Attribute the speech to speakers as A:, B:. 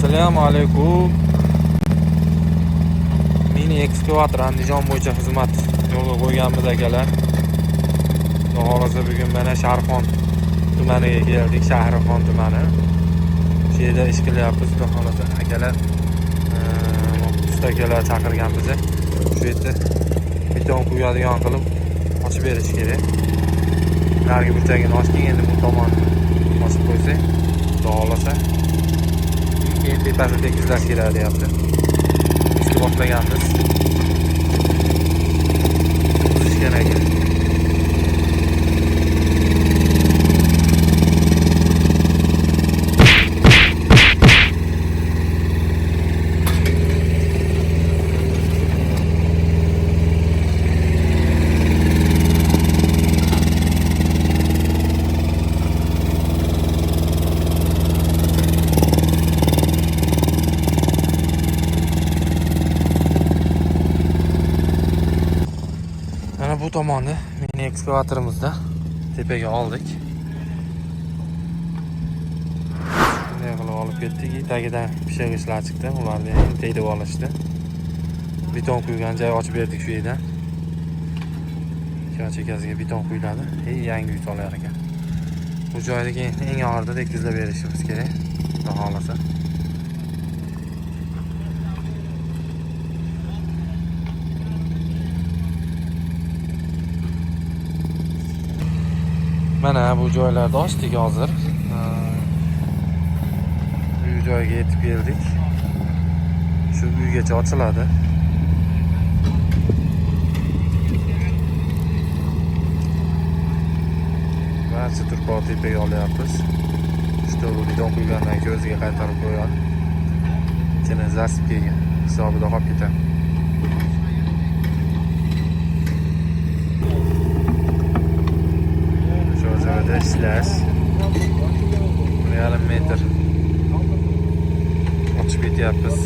A: Assalomu alaykum. Mini ekskavator Andijon bo'yicha xizmat yo'lga qo'yganmiz akalar. Xudo bugun mana Sharxon tumaniga keldik, Shahrixon tumani. Shu yerda ish qilyapmiz. Xudo akalar usta akalar chaqirgan bizni. Shu yerda beton quyadigan qilib ochib berish kerak. Narigi burchagini ochdik, endi bu tomon ochib qo'ysak, xudo xolasa keyin tepasini tekizlash kerak deyapti. Ishni boshlaganmiz. Tuzish kerak. Bu tomonni mini ekskavatorimizda tepaga oldik. Bunday qilib olib ketdik. Tagidan pishag'ichlar chiqdi. Ularni ham tegib olishdi. Beton quygan joy ochib berdik shu yerdan. Chekasiga beton quyiladi. Yangi uy solar ekan. Bu joydagi eng og'irda tekizlab berishimiz kerak. Xudo xolasa. Mana bu joylarda ochdik hozir. Bu joyga yetib keldik. Shu uygacha ochiladi. Barcha turpoq tepaga olyapmiz. Shu beton quygandan keyin o'ziga qaytarib qo'yadi. Ichini zasib kelgan hisobida qolib ketadi. Ishlash 1,5 metr ochib ketyapmiz.